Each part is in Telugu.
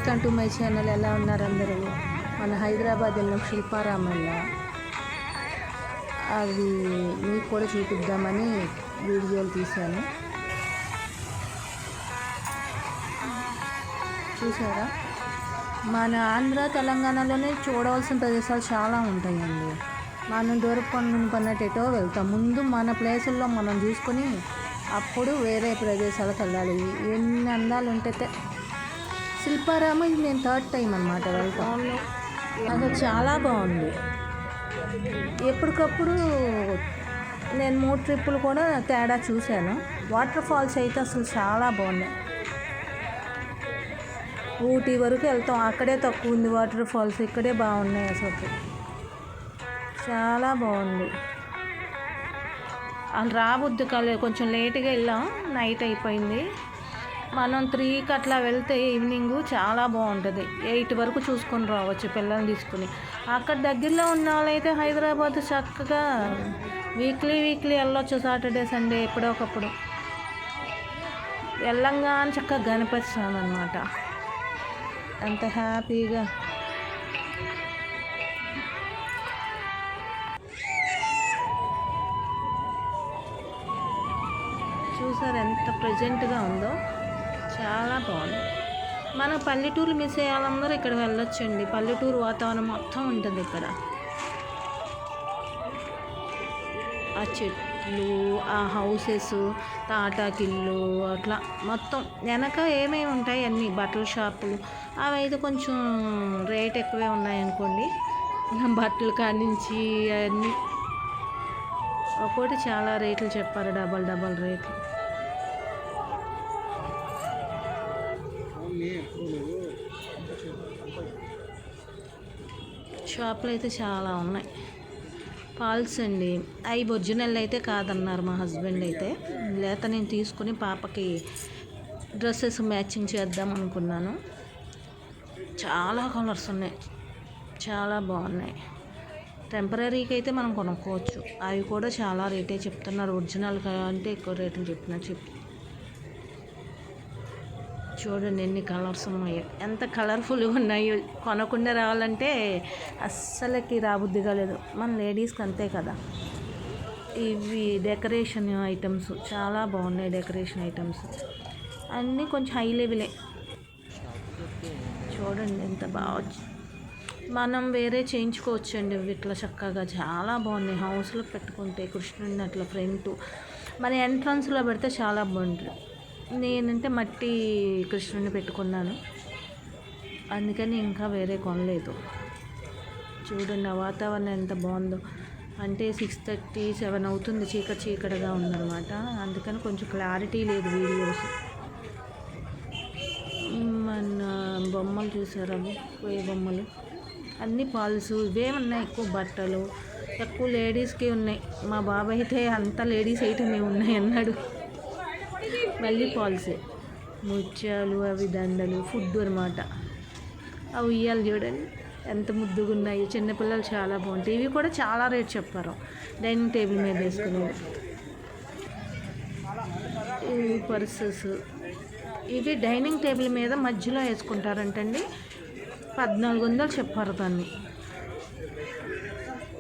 Welcome to my channel. ఎలా ఉన్నారు అందరూ? మన హైదరాబాద్ వెళ్ళిన శిల్పారామయ్య అవి మీకు కూడా చూపిద్దామని వీడియోలు తీశాను. చూసారా? మన ఆంధ్ర తెలంగాణలోనే చూడవలసిన ప్రదేశాలు చాలా ఉంటాయండి. మనం దూరపు పన్నట్టేటో వెళ్తాం. ముందు మన ప్లేసుల్లో మనం చూసుకొని అప్పుడు వేరే ప్రదేశాలకు వెళ్ళాలి. ఎన్ని అందాలు ఉంటే శిల్పారామం ఇది నేను థర్డ్ టైం అన్నమాట వెళ్తాం. అసలు చాలా బాగుంది. ఎప్పటికప్పుడు నేను 3 ట్రిప్పులు కూడా తేడా చూశాను. వాటర్ ఫాల్స్ అయితే అసలు చాలా బాగున్నాయి. ఊటీ వరకు వెళ్తాం, అక్కడే తక్కువ ఉంది వాటర్ ఫాల్స్, ఇక్కడే బాగున్నాయి. అసలు చాలా బాగుంది. అది రాబుద్ది కాలేదు, కొంచెం లేట్గా వెళ్ళాం, నైట్ అయిపోయింది. మనం 3కి అట్లా వెళ్తే ఈవినింగ్ చాలా బాగుంటుంది. 8 వరకు చూసుకొని రావచ్చు పిల్లల్ని తీసుకుని. అక్కడ దగ్గరలో ఉన్న వాళ్ళైతే హైదరాబాద్ చక్కగా వీక్లీ వెళ్ళొచ్చు. సాటర్డే సండే ఎప్పుడో ఒకప్పుడు వెళ్ళంగానే చక్కగా గణపతి స్వామి అన్నమాట. అంత హ్యాపీగా చూసారు ఎంత ప్రజెంట్గా ఉందో. చాలా బాగుంది. మన పల్లెటూరు మిస్ అయ్యాలందరూ ఇక్కడ వెళ్ళొచ్చండి. పల్లెటూరు వాతావరణం మొత్తం ఉంటుంది ఇక్కడ. ఆ చెట్లు, ఆ హౌసెస్, తాటాకిళ్ళు, అట్లా మొత్తం వెనక ఏమేమి ఉంటాయి అన్నీ బట్టల షాపులు. అవి అయితే కొంచెం రేట్ ఎక్కువే ఉన్నాయనుకోండి. బట్టలు కానించి అవన్నీ ఒక్కోటి చాలా రేట్లు చెప్పారు, డబల్ రేట్లు. షాపులు అయితే చాలా ఉన్నాయి. ఫాల్స్ అండి, అవి ఒరిజినల్ అయితే కాదన్నారు మా హస్బెండ్ అయితే. లేత నేను తీసుకుని పాపకి డ్రెస్సెస్ మ్యాచింగ్ చేద్దాం అనుకున్నాను. చాలా కలర్స్ ఉన్నాయి, చాలా బాగున్నాయి. టెంపరీకి అయితే మనం కొనుక్కోవచ్చు. అవి కూడా చాలా రేటే చెప్తున్నారు. ఒరిజినల్ అంటే ఎక్కువ రేట్లు చెప్పి చూడండి ఎన్ని కలర్స్ ఉన్నాయో, ఎంత కలర్ఫుల్గా ఉన్నాయో. కొనకుండా రావాలంటే అస్సలకి రాబుద్ది కాలేదు. మన లేడీస్కి అంతే కదా. ఇవి డెకరేషన్ ఐటమ్స్ చాలా బాగున్నాయి. డెకరేషన్ ఐటమ్స్ అన్నీ కొంచెం హై లెవెలే. చూడండి ఎంత బాగా మనం వేరే చేయించుకోవచ్చు అండి ఇట్లా చక్కగా. చాలా బాగున్నాయి. హౌస్లో పెట్టుకుంటే కృష్ణుడిని అట్లా ఫ్రంట్ మన ఎంట్రన్స్లో పెడితే చాలా బాగుంటుంది. నేనంటే మట్టి కృష్ణుడిని పెట్టుకున్నాను, అందుకని ఇంకా వేరే కొనలేదు. చూడండి ఆ వాతావరణం ఎంత బాగుందో. అంటే 6:30, 7 అవుతుంది, చీకటిగా ఉందన్నమాట. అందుకని కొంచెం క్లారిటీ లేదు వీడియోస్. మన బొమ్మలు చూసారు, అవి ఏ బొమ్మలు అన్నీ ఫాల్స్ ఇవే ఉన్నాయి. ఎక్కువ బట్టలు ఎక్కువ లేడీస్కి ఉన్నాయి. మా బాబాయ్ అయితే అంతా లేడీస్ ఐటమే ఉన్నాయి అన్నాడు. మళ్ళీ ఫాల్సే, ముత్యాలు, అవి దండలు, ఫుడ్ అనమాట. అవి ఉయ్యాలు చూడండి ఎంత ముద్దుగా ఉన్నాయి. చిన్నపిల్లలు చాలా బాగుంటాయి. ఇవి కూడా చాలా రేట్ చెప్పారు. డైనింగ్ టేబుల్ మీద వేసుకునేవి. ఇవి పర్సెస్, ఇవి డైనింగ్ టేబుల్ మీద మధ్యలో వేసుకుంటారంటండి. 1400 చెప్పారు దాన్ని.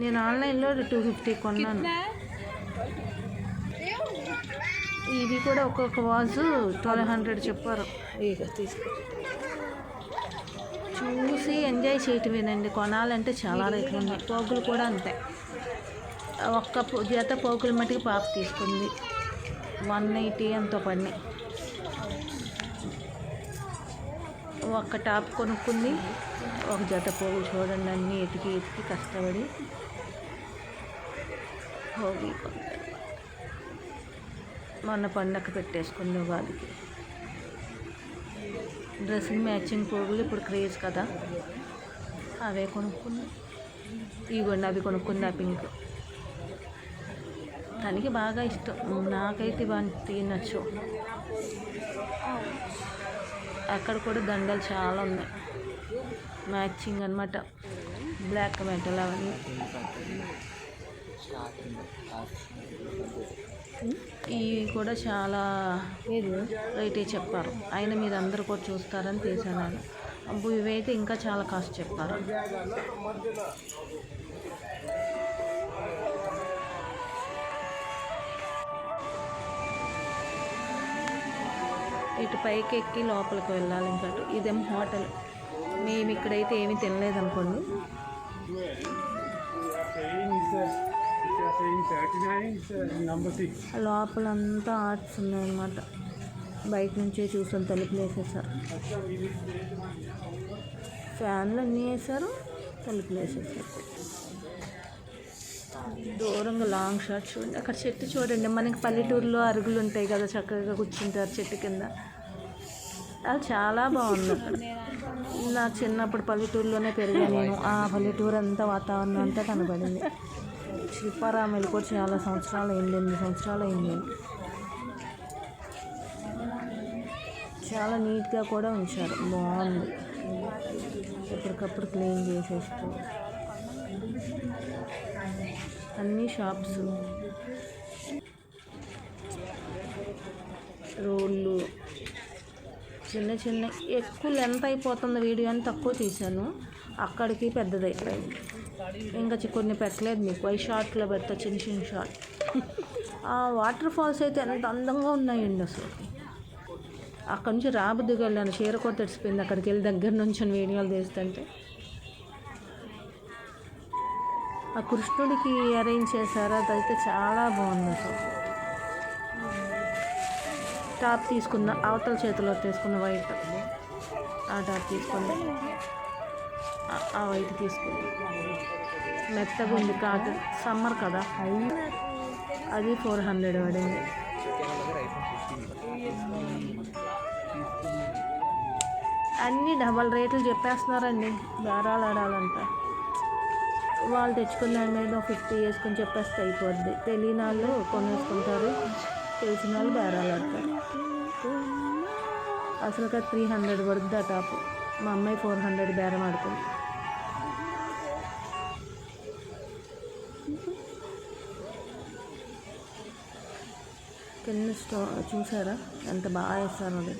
నేను ఆన్లైన్లో 250 కొన్నాను. ఇవి కూడా ఒక్కొక్క వాజు 1200 చెప్పారు. ఇక తీసుకో చూసి ఎంజాయ్ చేయటమేనండి. కొనాలంటే చాలా రేట్లు ఉన్నాయి. పోగులు కూడా అంతే. ఒక్క జత పోగుల మట్టికి పాప తీసుకుంది 180 ఎంతో పడినాయి. ఒక్క టాప్ కొనుక్కుంది, ఒక జత పోగులు. చూడండి అన్నీ ఎతికి కష్టపడి పోగి మొన్న పండగ పెట్టేసుకుంది ఉగాదికి. డ్రెస్సింగ్ మ్యాచింగ్ పోగులు ఇప్పుడు క్రేజ్ కదా, అవే కొనుక్కుంది. ఇవ్వండి అవి కొనుక్కుంది. ఆ పింక్ తనకి బాగా ఇష్టం, నాకైతే బాగా నచ్చు. అక్కడ కూడా దండలు చాలా ఉన్నాయి మ్యాచింగ్ అనమాట. బ్లాక్ మెటల్ అవన్నీ. ఇవి కూడా చాలా రేటే చెప్పారు. అయినా మీరు అందరూ కూడా చూస్తారని తీసాను. అబ్బో ఇవైతే ఇంకా చాలా కాస్ట్ చెప్పారు. ఇటు పైకి ఎక్కి లోపలికి వెళ్ళాలి. ఇంకా ఇదేం హోటల్. మేము ఇక్కడైతే ఏమీ తినలేదు అనుకోండి. లోపలంతా ఆర్ట్స్ ఉన్నాయన్నమాట. బయట నుంచే చూసాం, తలుపులు వేసేసారు, ఫ్యాన్లు అన్నీ వేసారు, తలుపులు వేసేసారు. దూరంగా లాంగ్ షాట్ చూడండి. అక్కడ చెట్టు చూడండి. మనకి పల్లెటూరులో అరుగులు ఉంటాయి కదా, చక్కగా కూర్చుంటారు చెట్టు కింద. అది చాలా బాగుంది. అక్కడ నా చిన్నప్పుడు పల్లెటూరులోనే పెరిగాను నేను. ఆ పల్లెటూరు అంతా వాతావరణం అంతా కనబడింది. శిల్పారామాలు కూడా చాలా సంవత్సరాలు అయింది, 8 సంవత్సరాలు అయింది. చాలా నీట్గా కూడా ఉంచారు, బాగుంది. ఎప్పటికప్పుడు క్లీన్ చేసేస్తూ. అన్ని షాప్స్, రోళ్ళు చిన్న చిన్న. ఎక్కువ లెంత్ అయిపోతుంది వీడియో అని తక్కువ తీశాను, అక్కడికి పెద్దది అయిపోయింది. ఇంకా కొన్ని పెట్టలేదు మీకు, అవి షార్ట్లో పెడతా, చిన్న చిన్న షార్ట్. ఆ వాటర్ ఫాల్స్ అయితే ఎంత అందంగా ఉన్నాయండి అసలు. అక్కడ నుంచి రాబుద్దిగా వెళ్ళాను, చీర కూడా తడిసిపోయింది అక్కడికి వెళ్ళి దగ్గర నుంచి వీడియోలు తీస్తుంటే. ఆ కృష్ణుడికి అరేంజ్ చేశారు, అదైతే చాలా బాగుంది అసలు. టాప్ తీసుకున్న, అవతల చేతిలో తీసుకున్న వైట్, ఆ టాప్ తీసుకుంది, ఆ వైట్ తీసుకుంది. మెత్తగా ఉంది, కాటన్, సమ్మర్ కదా. అది 400 పడింది. అన్నీ డబల్ రేట్లు చెప్పేస్తున్నారండి, బేరాలు ఆడాలంట. వాళ్ళు తెచ్చుకున్న దాని మీద 50 వేసుకొని చెప్పేస్తే అయిపోద్ది. తెలియని వాళ్ళు కొనేసుకుంటారు, తెలిసిన వాళ్ళు బేరాలు ఆడతారు. అసలు 300 పడుతుంది ఆ టాప్. మా అమ్మాయి 400 బేరం ఆడుతుంది. కింద చూసారా ఎంత బాగా వేస్తారు అది.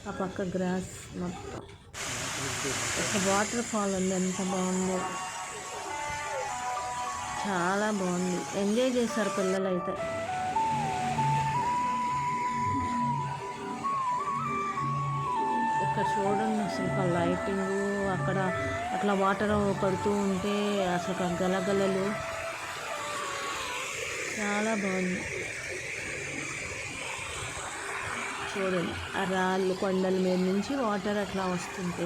ఆ పక్క గ్రాస్ మొత్తం. ఒక వాటర్ ఫాల్ ఉంది, ఎంత బాగుందో, చాలా బాగుంది. ఎంజాయ్ చేశారు పిల్లలు అయితే. ఇక్కడ చూడండి అసలు లైటింగు, అక్కడ అట్లా వాటర్ పడుతూ ఉంటే అసలు గలగలలు, చాలా బాగుంది. చూడండి ఆ రాళ్ళు, కొండల మీద నుంచి వాటర్ అట్లా వస్తుంటే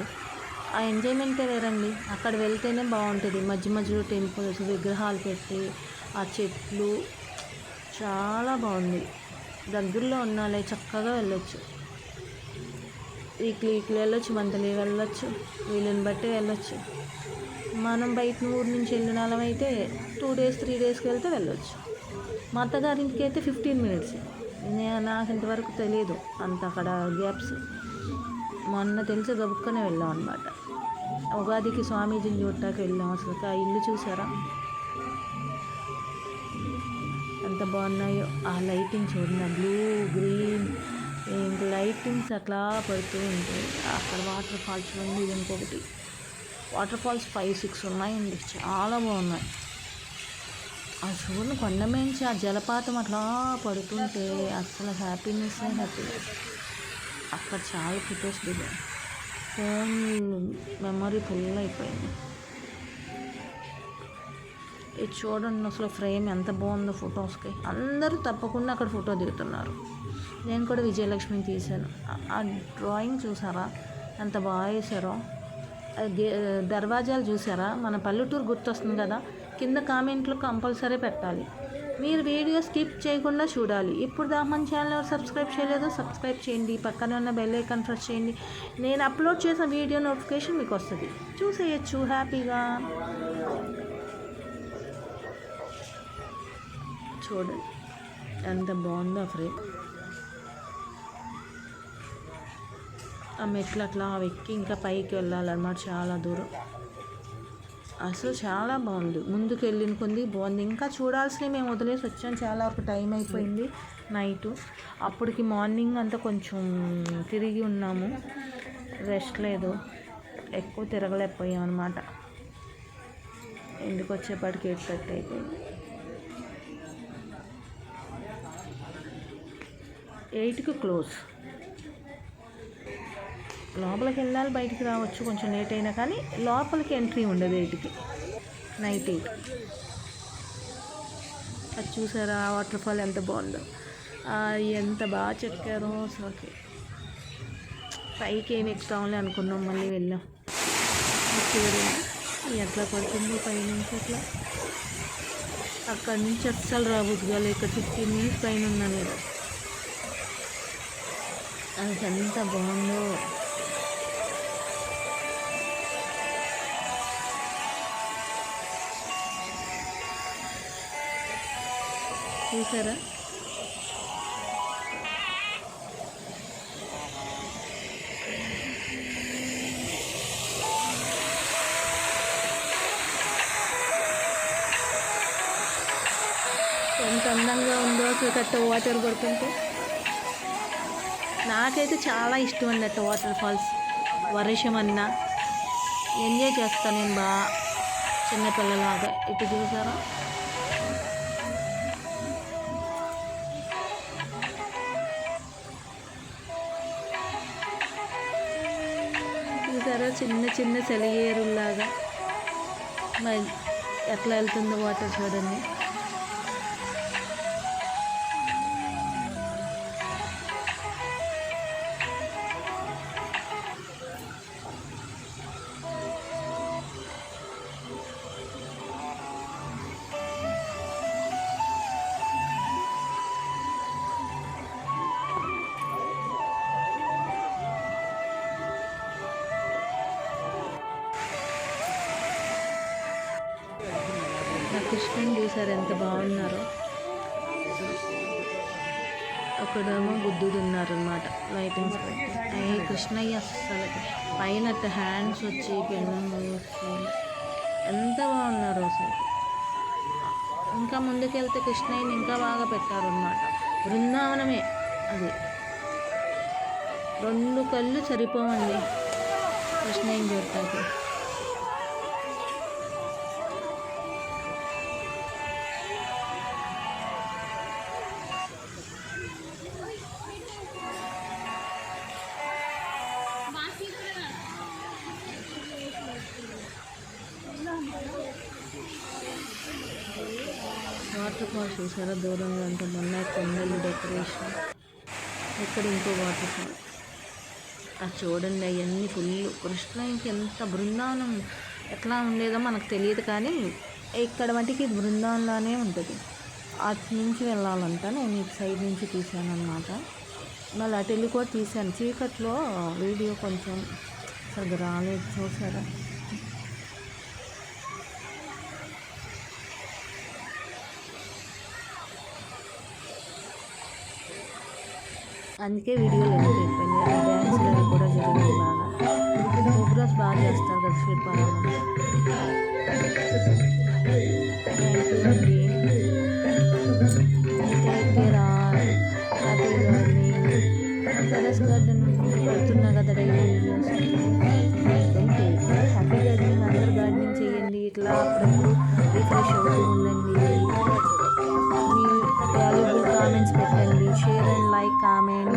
ఆ ఎంజాయ్మెంటే వేరండి. అక్కడ వెళ్తేనే బాగుంటుంది. మధ్య మధ్యలో టెంపుల్స్, విగ్రహాలు పెట్టి, ఆ చెట్లు, చాలా బాగుంది. దగ్గరలో ఉన్నాలే, చక్కగా వెళ్ళొచ్చు. వీక్లీ వెళ్ళొచ్చు, మంత్లీ వెళ్ళొచ్చు, వీళ్ళని బట్టి వెళ్ళొచ్చు. మనం బయట ఊరు నుంచి వెళ్ళిన వాళ్ళం అయితే 2 days 3 daysకి వెళ్తే వెళ్ళొచ్చు. మా అత్తగారింటికి అయితే 15 minutes. నాకు ఇంతవరకు తెలియదు అంత అక్కడ గ్యాప్స్. మొన్న తెలిసి గబుక్కనే వెళ్ళాం అనమాట. ఉగాదికి స్వామీజీని చూడటానికి వెళ్ళాం. అసలు ఆ ఇల్లు చూసారా ఎంత బాగున్నాయో. ఆ లైటింగ్ చూడండి, బ్లూ గ్రీన్ లైటింగ్స్ అట్లా పడుతూ ఉంటాయి. అక్కడ వాటర్ ఫాల్స్ ఉంది. ఇది ఇంకొకటి వాటర్ ఫాల్స్ 5-6 ఉన్నాయండి, చాలా బాగున్నాయి. ఆ చూడండి, కొండ మించి ఆ జలపాతం అట్లా పడుతుంటే అసలు హ్యాపీనెస్. అక్కడ చాలా ఫొటోస్ దిగాను, ఫోన్ మెమరీ ఫుల్ అయిపోయింది. ఇది చూడండి అసలు ఫ్రేమ్ ఎంత బాగుందో ఫొటోస్కి. అందరూ తప్పకుండా అక్కడ ఫోటో దిగుతున్నారు. నేను కూడా విజయలక్ష్మిని తీశాను. ఆ డ్రాయింగ్ చూసారా ఎంత బాగా వేసారో. దర్వాజాలు చూసారా, మన పల్లెటూరు గుర్తొస్తుంది కదా. కింద కామెంట్లు కంపల్సరీ పెట్టాలి. మీరు వీడియో స్కిప్ చేయకుండా చూడాలి. ఇప్పుడు దాకా మన ఛానల్ ఎవరు సబ్స్క్రైబ్ చేయలేదో సబ్స్క్రైబ్ చేయండి. పక్కనే ఉన్న బెల్ ఐకాన్ ప్రెస్ చేయండి. నేను అప్లోడ్ చేసిన వీడియో నోటిఫికేషన్ మీకు వస్తుంది, చూసేయచ్చు హ్యాపీగా. చూడండి ఎంత బాగుందో ఫ్రేమ్. ఆ మెట్లు అట్లా ఎక్కి ఇంకా పైకి వెళ్ళాలన్నమాట, చాలా దూరం. అసలు చాలా బాగుంది. ముందుకు వెళ్ళిన కొంది బాగుంది. ఇంకా చూడాల్సినవి మేము వదిలేసి వచ్చాం. చాలా ఒక టైం అయిపోయింది నైటు. అప్పటికి మార్నింగ్ అంతా కొంచెం తిరిగి ఉన్నాము, రెస్ట్ లేదు. ఎక్కువ తిరగలేకపోయాం అనమాట. ఇంటికి వచ్చేపాటికి 8:30 అయిపోయింది. 8కి క్లోజ్. లోపలికి వెళ్ళాలి, బయటికి రావచ్చు కొంచెం లేట్ అయినా, కానీ లోపలికి ఎంట్రీ ఉండదు 8కి, నైట్ 8. అది చూసారా వాటర్ ఫాల్ ఎంత బాగుందో, ఎంత బాగా చెక్కారో అసలుకి. పైకి ఏమి ఎక్కుతామని అనుకున్నాం, మళ్ళీ వెళ్ళాం. ఎట్లా పడుతుందో పైనుంచి అట్లా. అక్కడి నుంచి అస్సలు రాబుద్దుగా లేక 15 minutes పైన ఉన్నా నేను. అది ఎంత బాగుందో. చూసారా ఎంత అందంగా ఉందో అసలు కట్ట వాటర్ పడుతుంటే. నాకైతే చాలా ఇష్టం అండి అట్ట వాటర్ ఫాల్స్. వర్షం అన్నా ఎంజాయ్ చేస్తాను నేను బాగా, చిన్నపిల్లలాగా. ఇటు చూసారా చూసారా చిన్న చిన్న సెలయేరులాగా మరి ఎట్లా వెళ్తుందో వాటర్ చూడండి. కృష్ణుని చూసారు ఎంత బాగున్నారో. అక్కడేమో బుద్ధుడు ఉన్నారనమాట లైటింగ్స్ పెట్టి. అయ్యి కృష్ణయ్య అస్సలు పైన హ్యాండ్స్ వచ్చి పెన్ను వచ్చి ఎంత బాగున్నారు అసలు. ఇంకా ముందుకెళ్తే కృష్ణయ్యని ఇంకా బాగా పెట్టారనమాట. బృందావనమే అది. 2 కళ్ళు సరిపోవండి కృష్ణయ్యని చూడటానికి. వాటర్ ఫాల్ చూసారా దూరంగా అంత మొన్న కొండలు డెకరేషన్. ఇక్కడ ఇంకో వాటర్ ఫాల్ అది చూడండి. అవన్నీ ఫుల్ కృష్ణయ్యకి ఎంత బృందావనం ఎట్లా ఉండేదో మనకు తెలియదు, కానీ ఇక్కడ మటుకి బృందావనంలానే ఉంటుంది. అటు నుంచి వెళ్ళాలంట. నేను ఇటు సైడ్ నుంచి తీసాను అనమాట. మళ్ళీ అటు వెళ్ళి కూడా తీసాను. చీకట్లో వీడియో కొంచెం సరిగ్గా రాలేదు. చూసారా అందుకే వీడియోలు ఎందుకు అయిపోయింది. డ్యాన్స్లు కూడా జరిగింది బాగా. ప్రోగ్రామ్స్ బాగా చేస్తారు కదా శిల్పారామం. థ్యాంక్ యూ అండి. Take care all. Happy gardening. Terrace garden పెడుతున్నా కదా డైలీ వీడియోస్. Happy gardening. అందరూ గార్డెనింగ్ చేయండి. ఇట్లా అప్పుడప్పుడు రిఫ్రెష్ అవుతూ ఉండండి. మీ వాల్యుబుల్ కామెంట్స్ పెట్టండి. Share and like comment.